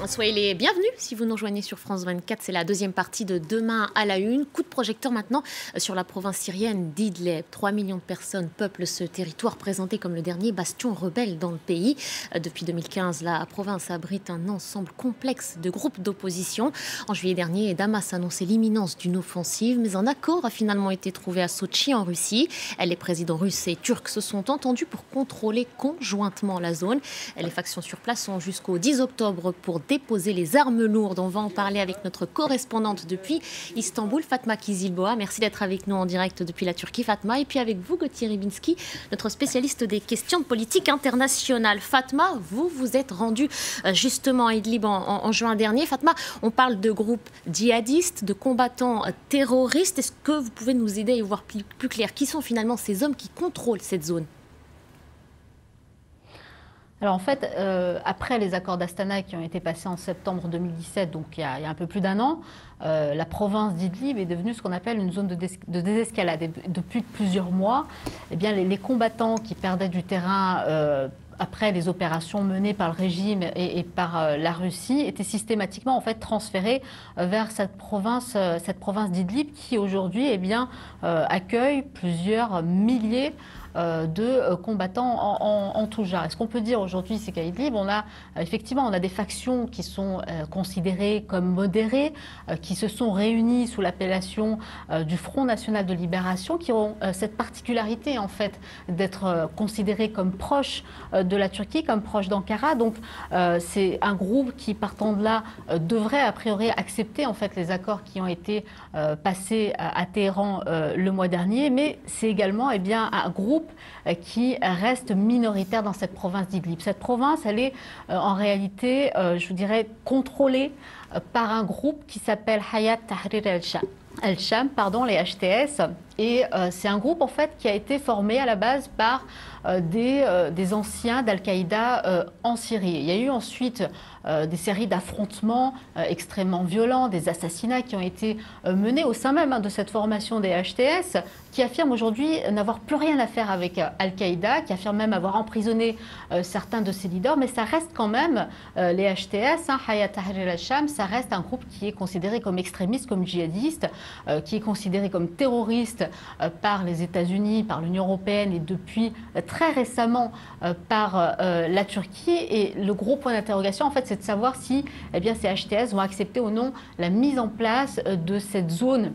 Soyez les bienvenus si vous nous rejoignez sur France 24. C'est la deuxième partie de Demain à la Une. Coup de projecteur maintenant sur la province syrienne d'Idlib. 3 millions de personnes peuplent ce territoire présenté comme le dernier bastion rebelle dans le pays. Depuis 2015, la province abrite un ensemble complexe de groupes d'opposition. En juillet dernier, Damas annonçait l'imminence d'une offensive, mais un accord a finalement été trouvé à Sotchi en Russie. Les présidents russes et turcs se sont entendus pour contrôler conjointement la zone. Les factions sur place ont jusqu'au 10 octobre pour déposer les armes lourdes. On va en parler avec notre correspondante depuis Istanbul, Fatma Kizilboğa. Merci d'être avec nous en direct depuis la Turquie, Fatma. Et puis avec vous, Gauthier Ribinski, notre spécialiste des questions de politique internationale. Fatma, vous êtes rendu justement à Idlib en juin dernier. Fatma, on parle de groupes djihadistes, de combattants terroristes. Est-ce que vous pouvez nous aider à y voir plus clair? Qui sont finalement ces hommes qui contrôlent cette zone? Alors en fait, après les accords d'Astana qui ont été passés en septembre 2017, donc il y a un peu plus d'un an, la province d'Idlib est devenue ce qu'on appelle une zone de désescalade. Et depuis plusieurs mois, eh bien, les combattants qui perdaient du terrain après les opérations menées par le régime et par la Russie étaient systématiquement en fait transférés vers cette province d'Idlib qui aujourd'hui accueille plusieurs milliers de combattants en tout genre. Ce qu'on peut dire aujourd'hui, c'est qu'à Idlib, on a des factions qui sont considérées comme modérées, qui se sont réunies sous l'appellation du Front National de Libération, qui ont cette particularité en fait d'être considérées comme proches de la Turquie, comme proches d'Ankara. Donc c'est un groupe qui, partant de là, devrait a priori accepter en fait les accords qui ont été passés à Téhéran le mois dernier, mais c'est également un groupe qui reste minoritaire dans cette province d'Idlib. Cette province, elle est en réalité, je vous dirais, contrôlée par un groupe qui s'appelle Hayat Tahrir al-Sham, les HTS. Et c'est un groupe en fait qui a été formé à la base par des anciens d'Al-Qaïda en Syrie. Il y a eu ensuite des séries d'affrontements extrêmement violents, des assassinats qui ont été menés au sein même de cette formation des HTS, qui affirment aujourd'hui n'avoir plus rien à faire avec Al-Qaïda, qui affirment même avoir emprisonné certains de ses leaders, mais ça reste quand même les HTS, Hayat Tahrir al-Sham, ça reste un groupe qui est considéré comme extrémiste, comme djihadiste, qui est considéré comme terroriste par les États-Unis, par l'Union européenne et depuis très récemment par la Turquie. Et le gros point d'interrogation, en fait, c'est de savoir si ces HTS vont accepter ou non la mise en place de cette zone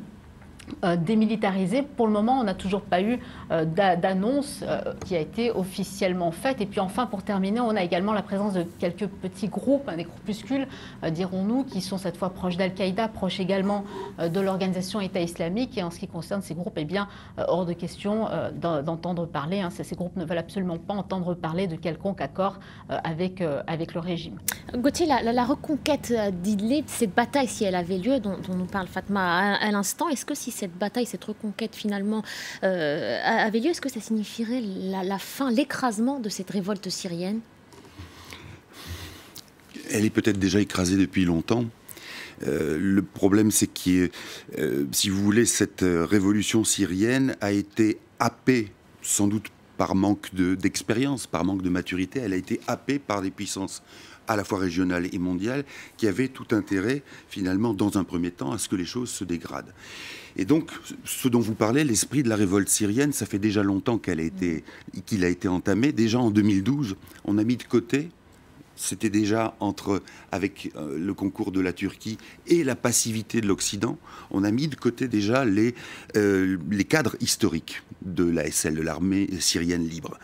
démilitarisée. Pour le moment, on n'a toujours pas eu d'annonce qui a été officiellement faite. Et puis enfin, pour terminer, on a également la présence de quelques petits groupes, des groupuscules, dirons-nous, qui sont cette fois proches d'Al-Qaïda, proches également de l'organisation État islamique. Et en ce qui concerne ces groupes, hors de question d'entendre parler. Ces groupes ne veulent absolument pas entendre parler de quelconque accord avec le régime. Gauthier, la reconquête d'Idlib, cette bataille, si elle avait lieu, dont nous parle Fatma à l'instant, est-ce que si cette bataille, cette reconquête finalement avait lieu, est-ce que ça signifierait la fin, l'écrasement de cette révolte syrienne? Elle est peut-être déjà écrasée depuis longtemps. Le problème, c'est que, si vous voulez, cette révolution syrienne a été happée, sans doute par manque d'expérience, par manque de maturité. Elle a été happée par des puissances à la fois régionales et mondiales, qui avaient tout intérêt, finalement, dans un premier temps, à ce que les choses se dégradent. Et donc, ce dont vous parlez, l'esprit de la révolte syrienne, ça fait déjà longtemps qu'il a été entamé. Déjà en 2012, on a mis de côté, c'était déjà avec le concours de la Turquie et la passivité de l'Occident, on a mis de côté déjà les cadres historiques de l'ASL, de l'armée syrienne libre.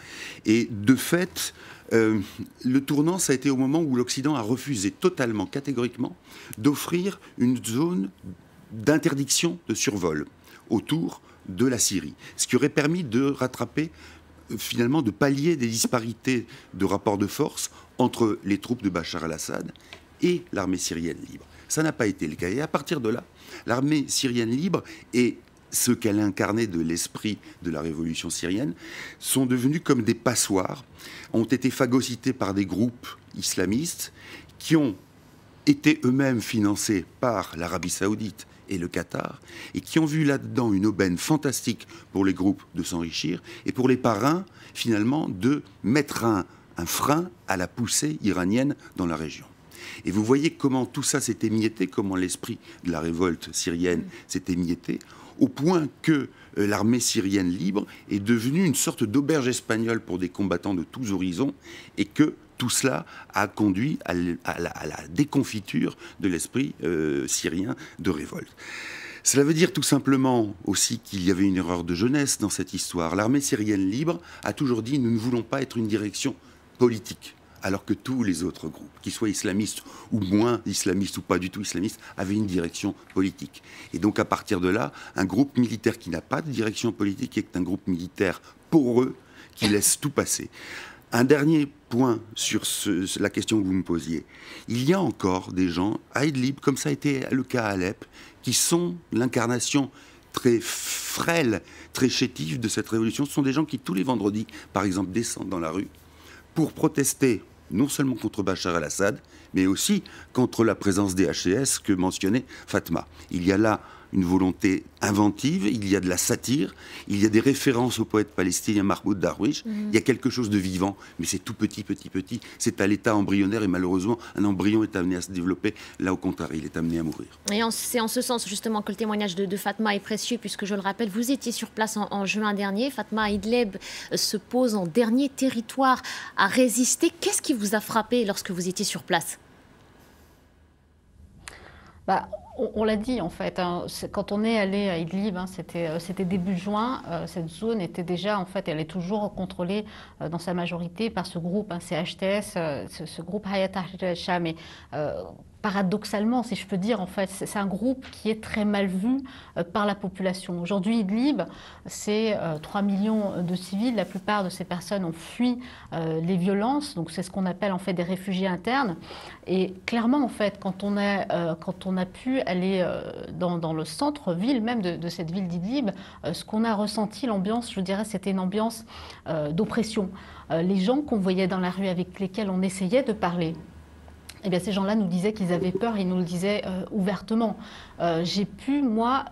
Et de fait, le tournant, ça a été au moment où l'Occident a refusé totalement, catégoriquement, d'offrir une zone d'interdiction de survol autour de la Syrie. Ce qui aurait permis de rattraper, finalement, de pallier des disparités de rapports de force entre les troupes de Bachar al-Assad et l'armée syrienne libre. Ça n'a pas été le cas. Et à partir de là, l'armée syrienne libre et ce qu'elle incarnait de l'esprit de la révolution syrienne sont devenus comme des passoires, ont été phagocytés par des groupes islamistes qui ont été eux-mêmes financés par l'Arabie saoudite et le Qatar, et qui ont vu là-dedans une aubaine fantastique pour les groupes de s'enrichir, et pour les parrains, finalement, de mettre un frein à la poussée iranienne dans la région. Et vous voyez comment tout ça s'est émietté, comment l'esprit de la révolte syrienne s'est émietté, au point que l'armée syrienne libre est devenue une sorte d'auberge espagnole pour des combattants de tous horizons, et que tout cela a conduit à la déconfiture de l'esprit syrien de révolte. Cela veut dire tout simplement aussi qu'il y avait une erreur de jeunesse dans cette histoire. L'armée syrienne libre a toujours dit « nous ne voulons pas être une direction politique », alors que tous les autres groupes, qu'ils soient islamistes ou moins islamistes ou pas du tout islamistes, avaient une direction politique. Et donc à partir de là, un groupe militaire qui n'a pas de direction politique est un groupe militaire poreux qui laisse tout passer. Un dernier point sur la question que vous me posiez. Il y a encore des gens à Idlib, comme ça a été le cas à Alep, qui sont l'incarnation très frêle, très chétive de cette révolution. Ce sont des gens qui, tous les vendredis, par exemple, descendent dans la rue pour protester non seulement contre Bachar el-Assad, mais aussi contre la présence des HTS que mentionnait Fatma. Il y a là une volonté inventive, il y a de la satire, il y a des références au poète palestinien Mahmoud Darwish, il y a quelque chose de vivant, mais c'est tout petit, c'est à l'état embryonnaire et malheureusement, un embryon est amené à se développer, là au contraire, il est amené à mourir. Et c'est en ce sens justement que le témoignage de Fatma est précieux, puisque je le rappelle, vous étiez sur place en juin dernier, Fatma Idlib se pose en dernier territoire à résister. Qu'est-ce qui vous a frappé lorsque vous étiez sur place ? On l'a dit en fait, hein, quand on est allé à Idlib, hein, c'était début juin, cette zone était déjà, en fait, elle est toujours contrôlée dans sa majorité par ce groupe, hein, CHTS, ce groupe Hayat Tahrir al-Sham. Paradoxalement, si je peux dire, en fait, c'est un groupe qui est très mal vu par la population. Aujourd'hui, Idlib, c'est 3 millions de civils. La plupart de ces personnes ont fui les violences. Donc, c'est ce qu'on appelle en fait des réfugiés internes. Et clairement, en fait, quand on a pu aller dans le centre-ville même de cette ville d'Idlib, ce qu'on a ressenti, l'ambiance, je dirais, c'était une ambiance d'oppression. Les gens qu'on voyait dans la rue, avec lesquels on essayait de parler, eh bien, ces gens-là nous disaient qu'ils avaient peur, ils nous le disaient ouvertement. J'ai pu, moi,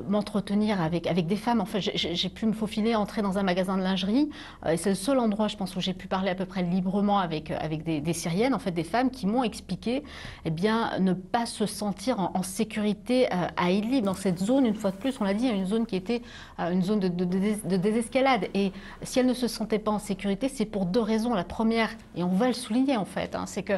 m'entretenir avec des femmes. En fait, j'ai pu me faufiler, entrer dans un magasin de lingerie. Et c'est le seul endroit, je pense, où j'ai pu parler à peu près librement avec des Syriennes, en fait, des femmes qui m'ont expliqué eh bien, ne pas se sentir en sécurité à Idlib. Dans cette zone, une fois de plus, on l'a dit, une zone qui était une zone de désescalade. Et si elle ne se sentait pas en sécurité, c'est pour deux raisons. La première, et on va le souligner, en fait, hein, c'est que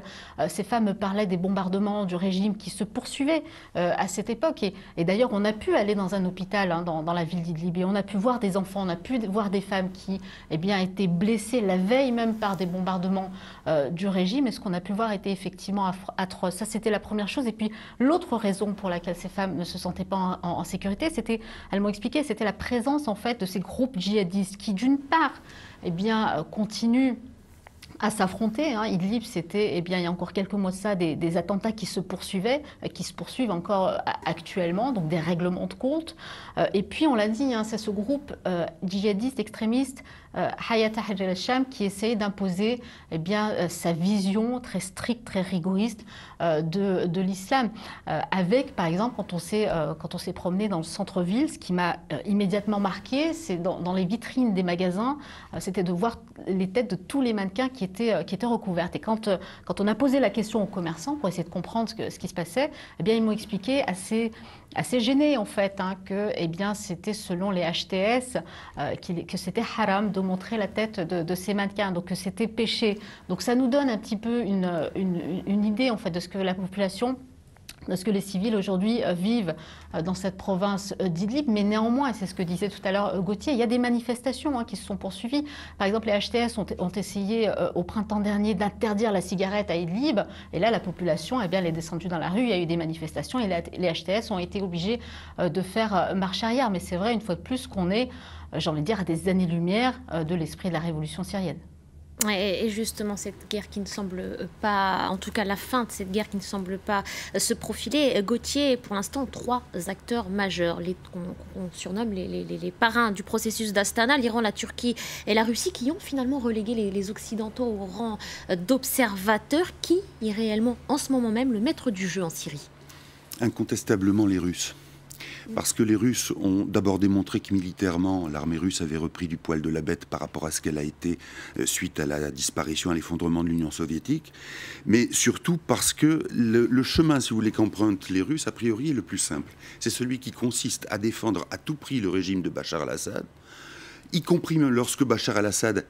ces femmes me parlaient des bombardements du régime qui se poursuivaient à cette époque. Et d'ailleurs, on a pu aller dans un hôpital hein, dans la ville d'Idlib et on a pu voir des enfants, on a pu voir des femmes qui eh bien, étaient blessées la veille même par des bombardements du régime. Et ce qu'on a pu voir était effectivement atroce. Ça, c'était la première chose. Et puis, l'autre raison pour laquelle ces femmes ne se sentaient pas en sécurité, c'était, elles m'ont expliqué, c'était la présence en fait de ces groupes djihadistes qui, d'une part, eh bien, continuent à s'affronter. Hein. Idlib, c'était, eh bien, il y a encore quelques mois de ça, des attentats qui se poursuivaient, qui se poursuivent encore actuellement, donc des règlements de compte. Et puis, on l'a dit, hein, c'est ce groupe djihadiste, extrémiste, Hayat Tahrir al-Sham, qui essaye d'imposer eh bien, sa vision très stricte, très rigoriste de l'islam. Avec, par exemple, quand on s'est promené dans le centre-ville, ce qui m'a immédiatement marqué, c'est dans les vitrines des magasins, c'était de voir les têtes de tous les mannequins qui étaient recouvertes. Et quand on a posé la question aux commerçants pour essayer de comprendre ce qui se passait, eh bien, ils m'ont expliqué assez gênés en fait, hein, que eh bien, c'était selon les HTS que c'était haram de montrer la tête de ces mannequins, donc que c'était péché. Donc ça nous donne un petit peu une idée en fait de ce que la population, de ce que les civils aujourd'hui vivent dans cette province d'Idlib. Mais néanmoins, et c'est ce que disait tout à l'heure Gauthier, il y a des manifestations hein, qui se sont poursuivies. Par exemple, les HTS ont essayé au printemps dernier d'interdire la cigarette à Idlib. Et là, la population eh bien, elle est descendue dans la rue, il y a eu des manifestations et les HTS ont été obligés de faire marche arrière. Mais c'est vrai, une fois de plus, qu'on est, j'ai envie de dire, à des années-lumière de l'esprit de la révolution syrienne. Et justement, cette guerre qui ne semble pas, en tout cas la fin de cette guerre qui ne semble pas se profiler, Gauthier, pour l'instant, 3 acteurs majeurs, qu'on surnomme les parrains du processus d'Astana, l'Iran, la Turquie et la Russie, qui ont finalement relégué les Occidentaux au rang d'observateurs. Qui est réellement, en ce moment même, le maître du jeu en Syrie? Incontestablement les Russes. Parce que les Russes ont d'abord démontré que militairement, l'armée russe avait repris du poil de la bête par rapport à ce qu'elle a été suite à la disparition, à l'effondrement de l'Union soviétique. Mais surtout parce que le chemin, si vous voulez, qu'empruntent les Russes, a priori, est le plus simple. C'est celui qui consiste à défendre à tout prix le régime de Bachar al-Assad, y compris même lorsque Bachar al-Assad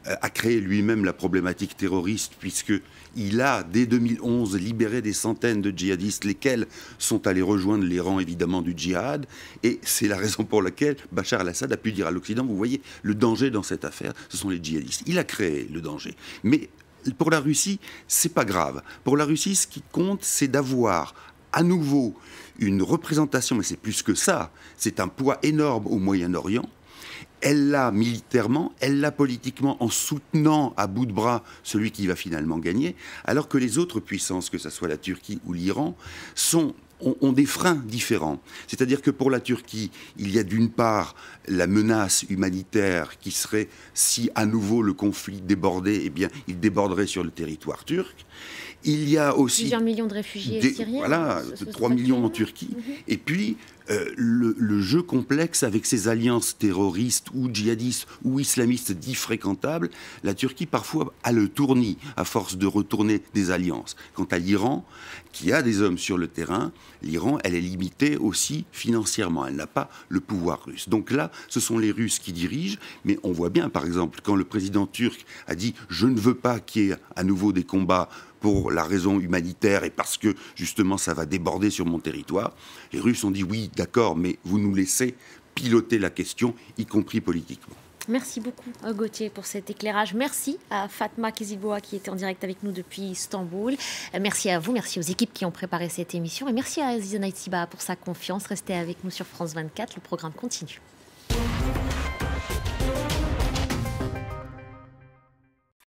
a créé lui-même la problématique terroriste, puisqu'il a, dès 2011, libéré des centaines de djihadistes, lesquels sont allés rejoindre les rangs, évidemment, du djihad. Et c'est la raison pour laquelle Bachar al-Assad a pu dire à l'Occident, vous voyez, le danger dans cette affaire, ce sont les djihadistes. Il a créé le danger. Mais pour la Russie, c'est pas grave. Pour la Russie, ce qui compte, c'est d'avoir à nouveau une représentation, mais c'est plus que ça, c'est un poids énorme au Moyen-Orient. Elle l'a militairement, elle l'a politiquement en soutenant à bout de bras celui qui va finalement gagner, alors que les autres puissances, que ce soit la Turquie ou l'Iran, ont des freins différents. C'est-à-dire que pour la Turquie, il y a d'une part la menace humanitaire qui serait, si à nouveau le conflit débordait, eh bien, il déborderait sur le territoire turc. Il y a aussi... Plusieurs millions de réfugiés syriens. Voilà, 3 millions en Turquie. Et puis, le jeu complexe avec ses alliances terroristes ou djihadistes ou islamistes dits fréquentables, la Turquie parfois a le tournis à force de retourner des alliances. Quant à l'Iran, qui a des hommes sur le terrain, l'Iran, elle est limitée aussi financièrement. Elle n'a pas le pouvoir russe. Donc là, ce sont les Russes qui dirigent, mais on voit bien, par exemple, quand le président turc a dit « je ne veux pas qu'il y ait à nouveau des combats », pour la raison humanitaire et parce que, justement, ça va déborder sur mon territoire. Les Russes ont dit oui, d'accord, mais vous nous laissez piloter la question, y compris politiquement. Merci beaucoup, Gauthier, pour cet éclairage. Merci à Fatma Keziboua qui était en direct avec nous depuis Istanbul. Merci à vous, merci aux équipes qui ont préparé cette émission et merci à Aziz Naïtiba pour sa confiance. Restez avec nous sur France 24, le programme continue.